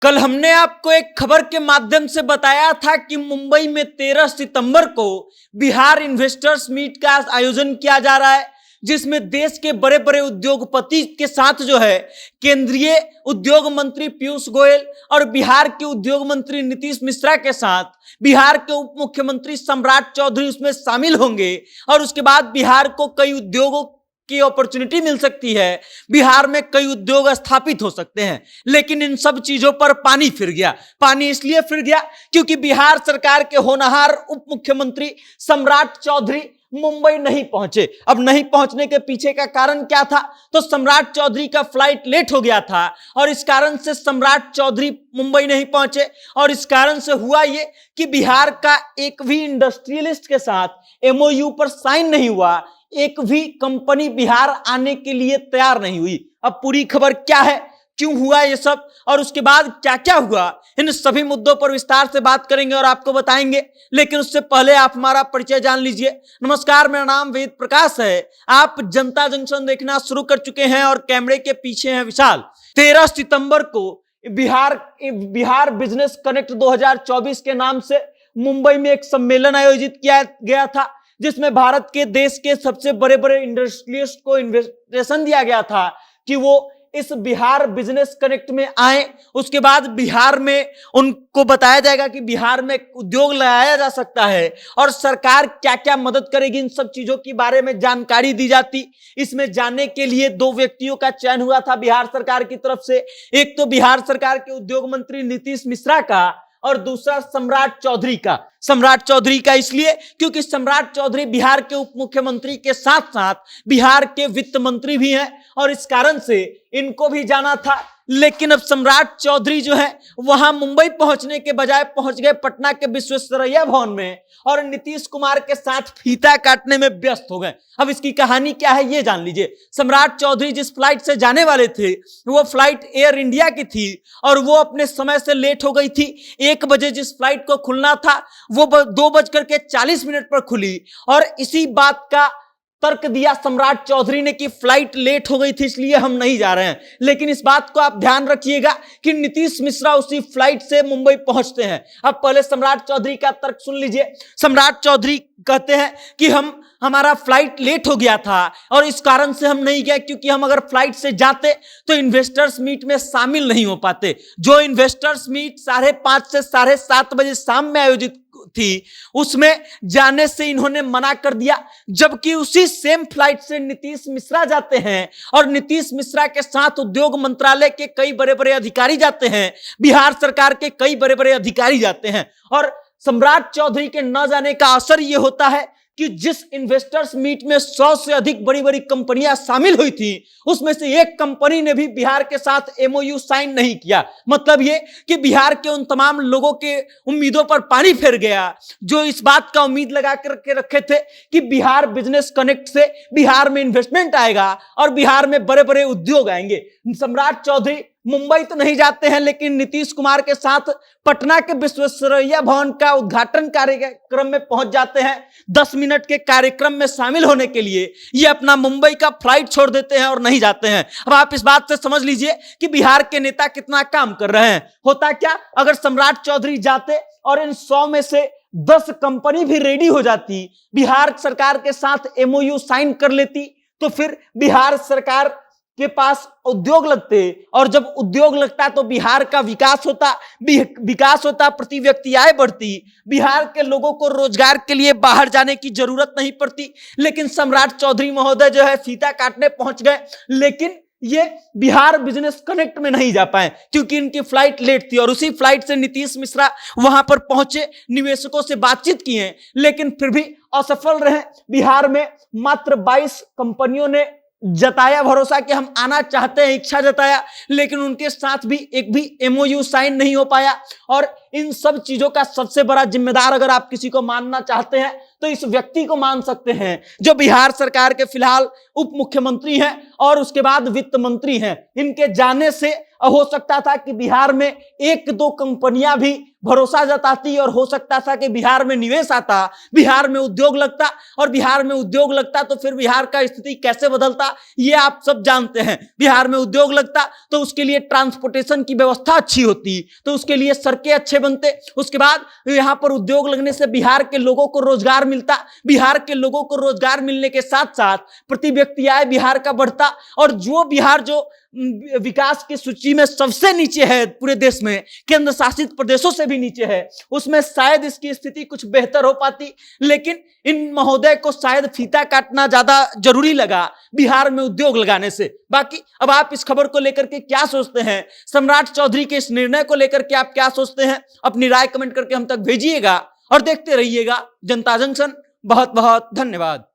कल हमने आपको एक खबर के माध्यम से बताया था कि मुंबई में 13 सितंबर को बिहार इन्वेस्टर्स मीट का आयोजन किया जा रहा है, जिसमें देश के बड़े बड़े उद्योगपति के साथ जो है केंद्रीय उद्योग मंत्री पीयूष गोयल और बिहार के उद्योग मंत्री नीतीश मिश्रा के साथ बिहार के उप मुख्यमंत्री सम्राट चौधरी उसमें शामिल होंगे। और उसके बाद बिहार को कई उद्योगों की अपॉर्चुनिटी मिल सकती है, बिहार में कई उद्योग स्थापित हो सकते हैं। लेकिन इन सब चीजों पर पानी फिर गया। पानी इसलिए फिर गया क्योंकि बिहार सरकार के होनहार उप मुख्यमंत्री सम्राट चौधरी मुंबई नहीं पहुंचे। अब नहीं पहुंचने के पीछे का कारण क्या था? तो सम्राट चौधरी का फ्लाइट लेट हो गया था और इस कारण से सम्राट चौधरी मुंबई नहीं पहुंचे। और इस कारण से हुआ ये कि बिहार का एक भी इंडस्ट्रियलिस्ट के साथ एमओयू पर साइन नहीं हुआ, एक भी कंपनी बिहार आने के लिए तैयार नहीं हुई। अब पूरी खबर क्या है, क्यों हुआ ये सब और उसके बाद क्या क्या हुआ, इन सभी मुद्दों पर विस्तार से बात करेंगे और आपको बताएंगे। लेकिन उससे पहले आप हमारा परिचय जान लीजिए। नमस्कार, मेरा नाम वेद प्रकाश है। आप जनता जंक्शन देखना शुरू कर चुके हैं और कैमरे के पीछे हैं विशाल। 13 सितंबर को बिहार बिजनेस कनेक्ट 2024 के नाम से मुंबई में एक सम्मेलन आयोजित किया गया था, जिसमें भारत के देश के सबसे बड़े बड़े इंडस्ट्रियलिस्ट को इन्विटेशन दिया गया था कि वो इस बिहार बिजनेस कनेक्ट में आए। उसके बाद बिहार में उनको बताया जाएगा कि बिहार में उद्योग लगाया जा सकता है और सरकार क्या क्या मदद करेगी, इन सब चीजों के बारे में जानकारी दी जाती। इसमें जाने के लिए 2 व्यक्तियों का चयन हुआ था बिहार सरकार की तरफ से। एक तो बिहार सरकार के उद्योग मंत्री नीतीश मिश्रा का और दूसरा सम्राट चौधरी का। सम्राट चौधरी का इसलिए क्योंकि सम्राट चौधरी बिहार के उप मुख्यमंत्री के साथ साथ बिहार के वित्त मंत्री भी हैं और इस कारण से इनको भी जाना था। लेकिन अब सम्राट चौधरी जो है वहां मुंबई पहुंचने के बजाय पहुंच गए पटना के विश्वेश्वरैया भवन में और नीतीश कुमार के साथ फीता काटने में व्यस्त हो गए। अब इसकी कहानी क्या है ये जान लीजिए। सम्राट चौधरी जिस फ्लाइट से जाने वाले थे वो फ्लाइट एयर इंडिया की थी और वो अपने समय से लेट हो गई थी। 1 बजे जिस फ्लाइट को खुलना था वो 2:40 पर खुली और इसी बात का तर्क दिया सम्राट चौधरी ने कि फ्लाइट लेट हो गई थी इसलिए हम नहीं जा रहे हैं। लेकिन इस बात को आप ध्यान रखिएगा कि नीतीश मिश्रा उसी फ्लाइट से मुंबई पहुंचते हैं। अब पहले सम्राट चौधरी का तर्क सुन लीजिए। सम्राट चौधरी कहते हैं कि हमारा फ्लाइट लेट हो गया था और इस कारण से हम नहीं गए, क्योंकि हम अगर फ्लाइट से जाते तो इन्वेस्टर्स मीट में शामिल नहीं हो पाते। जो इन्वेस्टर्स मीट 5:30 से 7:30 बजे शाम में आयोजित थी उसमें जाने से इन्होंने मना कर दिया। जबकि उसी सेम फ्लाइट से नीतीश मिश्रा जाते हैं और नीतीश मिश्रा के साथ उद्योग मंत्रालय के कई बड़े बड़े अधिकारी जाते हैं, बिहार सरकार के कई बड़े बड़े अधिकारी जाते हैं। और सम्राट चौधरी के न जाने का असर यह होता है कि जिस इन्वेस्टर्स मीट में 100 से अधिक बड़ी बड़ी कंपनियां शामिल हुई थी उसमें से एक कंपनी ने भी बिहार के साथ एमओयू साइन नहीं किया। मतलब ये कि बिहार के उन तमाम लोगों के उम्मीदों पर पानी फिर गया जो इस बात का उम्मीद लगा करके रखे थे कि बिहार बिजनेस कनेक्ट से बिहार में इन्वेस्टमेंट आएगा और बिहार में बड़े बड़े उद्योग आएंगे। सम्राट चौधरी मुंबई तो नहीं जाते हैं, लेकिन नीतीश कुमार के साथ पटना के विश्वेश्वरैया भवन का उद्घाटन कार्यक्रम में पहुंच जाते हैं। 10 मिनट के कार्यक्रम में शामिल होने के लिए ये अपना मुंबई का फ्लाइट छोड़ देते हैं और नहीं जाते हैं। अब आप इस बात से समझ लीजिए कि बिहार के नेता कितना काम कर रहे हैं। होता क्या, अगर सम्राट चौधरी जाते और इन 100 में से 10 कंपनी भी रेडी हो जाती, बिहार सरकार के साथ एमओयू साइन कर लेती, तो फिर बिहार सरकार के पास उद्योग लगते और जब उद्योग लगता तो बिहार का विकास होता, प्रति व्यक्ति आय बढ़ती, बिहार के लोगों को रोजगार के लिए बाहर जाने की जरूरत नहीं पड़ती। लेकिन सम्राट चौधरी महोदय जो है फीता काटने पहुंच गए, लेकिन ये बिहार बिजनेस कनेक्ट में नहीं जा पाए क्योंकि इनकी फ्लाइट लेट थी। और उसी फ्लाइट से नीतीश मिश्रा वहां पर पहुंचे, निवेशकों से बातचीत किए, लेकिन फिर भी असफल रहे। बिहार में मात्र 22 कंपनियों ने जताया भरोसा कि हम आना चाहते हैं, इच्छा जताया, लेकिन उनके साथ भी एक भी एमओयू साइन नहीं हो पाया। और इन सब चीजों का सबसे बड़ा जिम्मेदार अगर आप किसी को मानना चाहते हैं तो इस व्यक्ति को मान सकते हैं जो बिहार सरकार के फिलहाल उप मुख्यमंत्री हैं और उसके बाद वित्त मंत्री हैं। इनके जाने से हो सकता था कि बिहार में एक दो कंपनियां भी भरोसा जताती और हो सकता था कि बिहार में निवेश आता, बिहार में उद्योग लगता, और बिहार में उद्योग लगता तो फिर बिहार का स्थिति कैसे बदलता ये आप सब जानते हैं। बिहार में उद्योग लगता तो उसके लिए ट्रांसपोर्टेशन की व्यवस्था अच्छी होती, तो उसके लिए सड़कें अच्छे बनते, उसके बाद यहाँ पर उद्योग लगने से बिहार के लोगों को रोजगार मिलता, बिहार के लोगों को रोजगार मिलने के साथ साथ प्रति व्यक्ति आय बिहार का बढ़ता, और जो बिहार जो विकास की सूची में सबसे नीचे है पूरे देश में, केंद्र शासित प्रदेशों से भी नीचे है, उसमें शायद इसकी स्थिति कुछ बेहतर हो पाती। लेकिन इन महोदय को शायद फीता काटना ज्यादा जरूरी लगा बिहार में उद्योग लगाने से। बाकी अब आप इस खबर को लेकर के क्या सोचते हैं, सम्राट चौधरी के इस निर्णय को लेकर के आप क्या सोचते हैं, अपनी राय कमेंट करके हम तक भेजिएगा और देखते रहिएगा जनता जंक्शन। बहुत बहुत धन्यवाद।